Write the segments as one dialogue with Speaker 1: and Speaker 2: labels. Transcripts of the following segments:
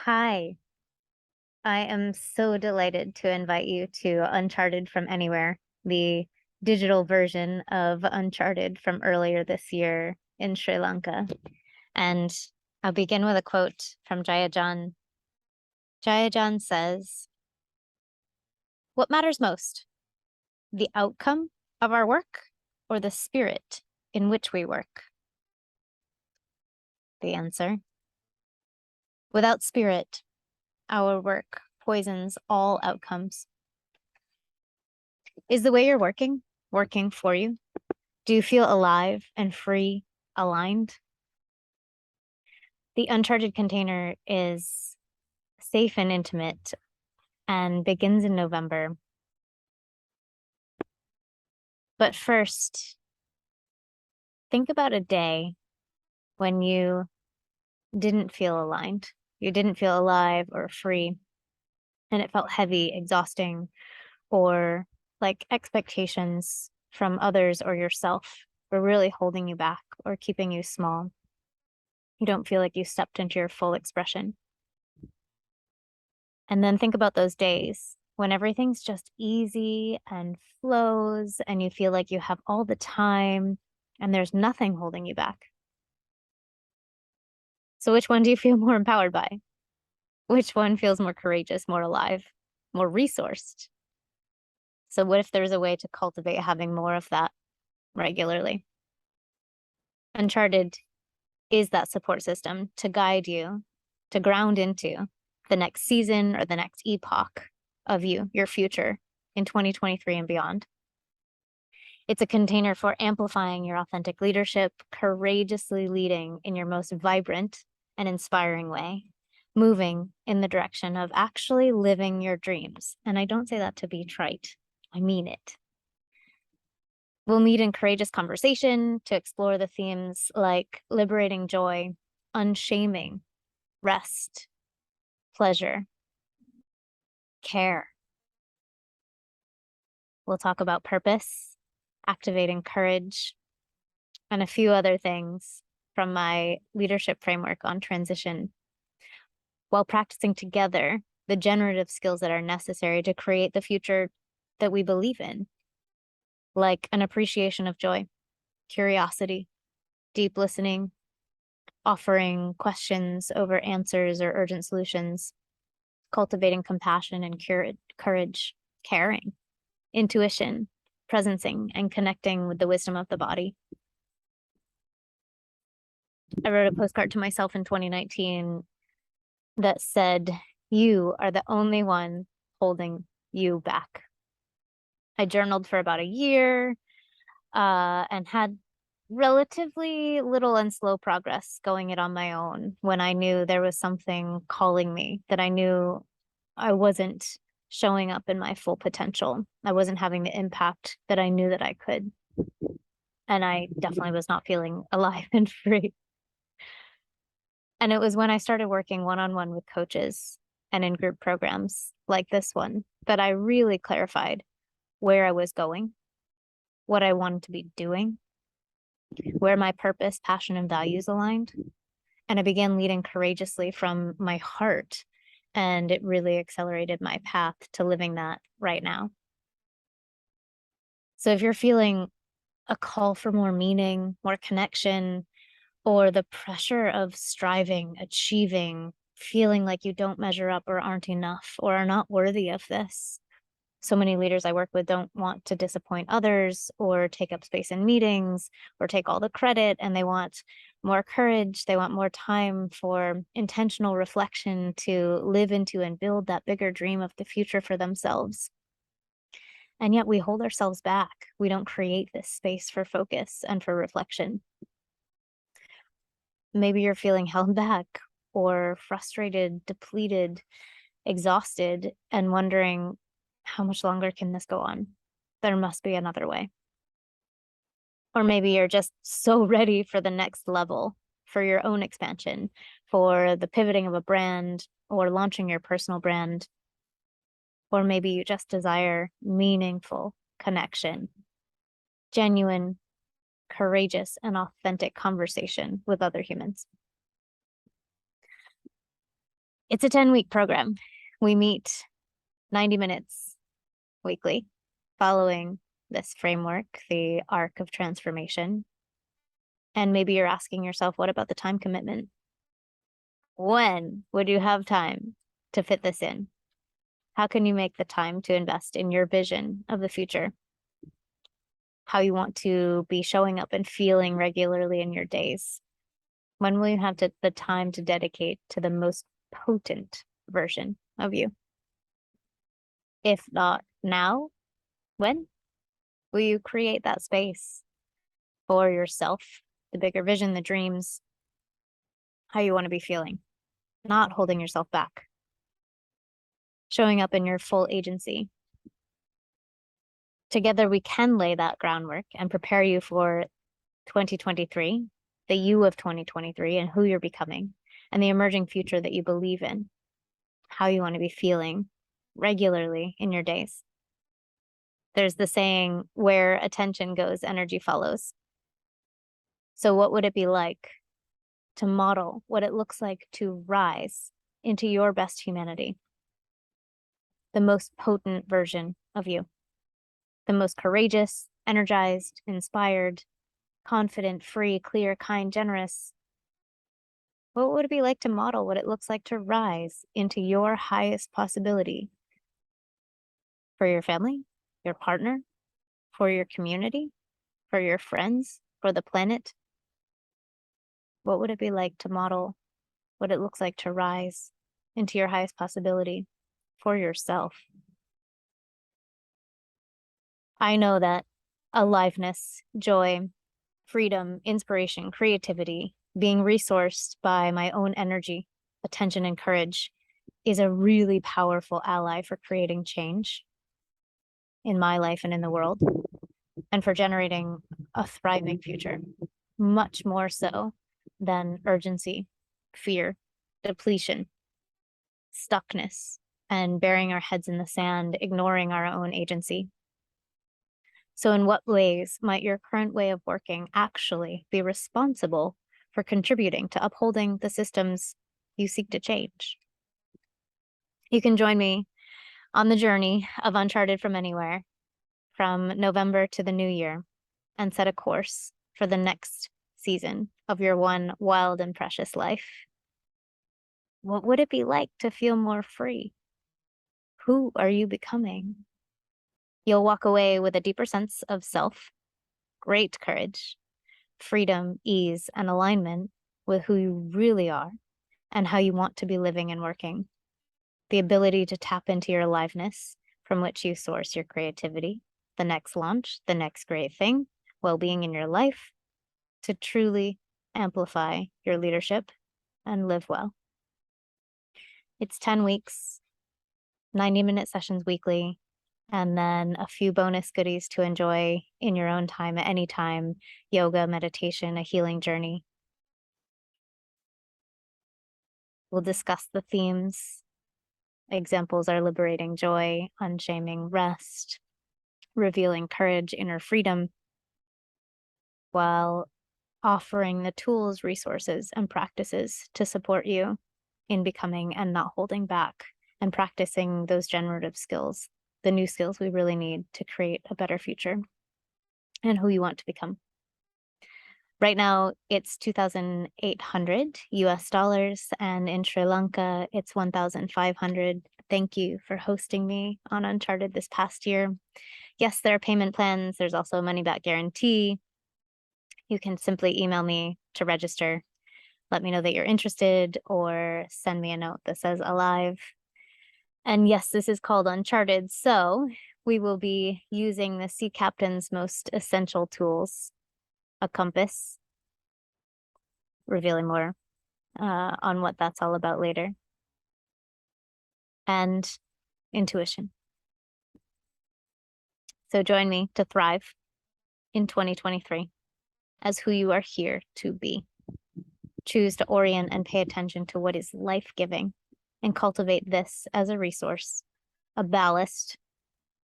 Speaker 1: Hi, I am so delighted to invite you to Uncharted from Anywhere, the digital version of Uncharted from earlier this year in Sri Lanka. And I'll begin with a quote from Jayajan. Jayajan says, "What matters most, the outcome of our work or the spirit in which we work?" The answer, without spirit, our work poisons all outcomes. Is the way you're working for you? Do you feel alive and free, aligned? The Uncharted container is safe and intimate and begins in November. But first, think about a day when you didn't feel aligned. You didn't feel alive or free, and it felt heavy, exhausting, or like expectations from others or yourself were really holding you back or keeping you small. You don't feel like you stepped into your full expression. And then think about those days when everything's just easy and flows and you feel like you have all the time and there's nothing holding you back. So which one do you feel more empowered by? Which one feels more courageous, more alive, more resourced? So what if there's a way to cultivate having more of that regularly? Uncharted is that support system to guide you, to ground into the next season or the next epoch of you, your future in 2023 and beyond. It's a container for amplifying your authentic leadership, courageously leading in your most vibrant and inspiring way, moving in the direction of actually living your dreams. And I don't say that to be trite, I mean it. We'll meet in courageous conversation to explore the themes like liberating joy, unshaming, rest, pleasure, care. We'll talk about purpose, activating courage, and a few other things from my leadership framework on transition, while practicing together the generative skills that are necessary to create the future that we believe in, like an appreciation of joy, curiosity, deep listening, offering questions over answers or urgent solutions, cultivating compassion and courage, caring, intuition, presencing, and connecting with the wisdom of the body. I wrote a postcard to myself in 2019 that said, "You are the only one holding you back." I journaled for about a year and had relatively little and slow progress going it on my own when I knew there was something calling me, that I knew I wasn't showing up in my full potential. I wasn't having the impact that I knew that I could. And I definitely was not feeling alive and free. And it was when I started working one-on-one with coaches and in group programs like this one that I really clarified where I was going, what I wanted to be doing, where my purpose, passion, and values aligned. And I began leading courageously from my heart. And it really accelerated my path to living that right now. So if you're feeling a call for more meaning, more connection, or the pressure of striving, achieving, feeling like you don't measure up or aren't enough or are not worthy of this. So many leaders I work with don't want to disappoint others or take up space in meetings or take all the credit, and they want more courage. They want more time for intentional reflection to live into and build that bigger dream of the future for themselves. And yet we hold ourselves back. We don't create this space for focus and for reflection. Maybe you're feeling held back or frustrated, depleted, exhausted, and wondering, how much longer can this go on? There must be another way. Or maybe you're just so ready for the next level, for your own expansion, for the pivoting of a brand or launching your personal brand. Or maybe you just desire meaningful connection, genuine, courageous, and authentic conversation with other humans. It's a 10-week program. We meet 90 minutes weekly, following this framework, the arc of transformation. And maybe you're asking yourself, what about the time commitment? When would you have time to fit this in? How can you make the time to invest in your vision of the future? How you want to be showing up and feeling regularly in your days? When will you have the time to dedicate to the most potent version of you? If not now, when will you create that space for yourself, the bigger vision, the dreams, how you want to be feeling, not holding yourself back, showing up in your full agency? Together, we can lay that groundwork and prepare you for 2023, the you of 2023 and who you're becoming, and the emerging future that you believe in, how you want to be feeling regularly in your days. There's the saying, where attention goes, energy follows. So what would it be like to model what it looks like to rise into your best humanity, the most potent version of you, the most courageous, energized, inspired, confident, free, clear, kind, generous? What would it be like to model what it looks like to rise into your highest possibility for your family, your partner, for your community, for your friends, for the planet? What would it be like to model what it looks like to rise into your highest possibility for yourself? I know that aliveness, joy, freedom, inspiration, creativity, being resourced by my own energy, attention, and courage is a really powerful ally for creating change in my life and in the world, and for generating a thriving future, much more so than urgency, fear, depletion, stuckness, and burying our heads in the sand, ignoring our own agency. So in what ways might your current way of working actually be responsible for contributing to upholding the systems you seek to change? You can join me on the journey of Uncharted from Anywhere from November to the new year and set a course for the next season of your one wild and precious life. What would it be like to feel more free? Who are you becoming? You'll walk away with a deeper sense of self, great courage, freedom, ease, and alignment with who you really are and how you want to be living and working. The ability to tap into your aliveness from which you source your creativity, the next launch, the next great thing, well-being in your life, to truly amplify your leadership and live well. It's 10 weeks, 90-minute sessions weekly, and then a few bonus goodies to enjoy in your own time at any time: yoga, meditation, a healing journey. We'll discuss the themes. Examples are liberating joy, unshaming rest, revealing courage, inner freedom, while offering the tools, resources, and practices to support you in becoming and not holding back, and practicing those generative skills, the new skills we really need to create a better future and who you want to become. Right now, it's 2,800 US dollars, and in Sri Lanka, it's 1,500. Thank you for hosting me on Uncharted this past year. Yes, there are payment plans. There's also a money-back guarantee. You can simply email me to register. Let me know that you're interested, or send me a note that says alive. And yes, this is called Uncharted, so we will be using the sea captain's most essential tools: a compass, revealing more on what that's all about later, and intuition. So join me to thrive in 2023 as who you are here to be. Choose to orient and pay attention to what is life-giving, and cultivate this as a resource, a ballast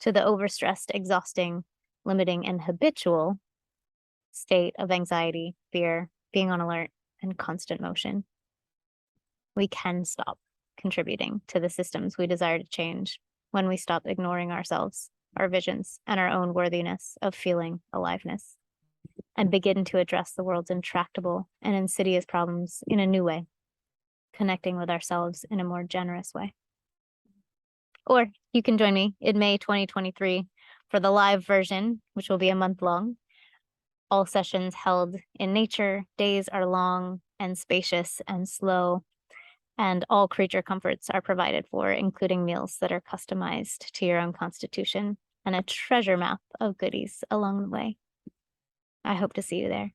Speaker 1: to the overstressed, exhausting, limiting, and habitual state of anxiety, fear, being on alert, and constant motion. We can stop contributing to the systems we desire to change when we stop ignoring ourselves, our visions, and our own worthiness of feeling aliveness, and begin to address the world's intractable and insidious problems in a new way, connecting with ourselves in a more generous way. Or you can join me in May 2023 for the live version, which will be a month long. All sessions held in nature, days are long and spacious and slow, and all creature comforts are provided for, including meals that are customized to your own constitution and a treasure map of goodies along the way. I hope to see you there.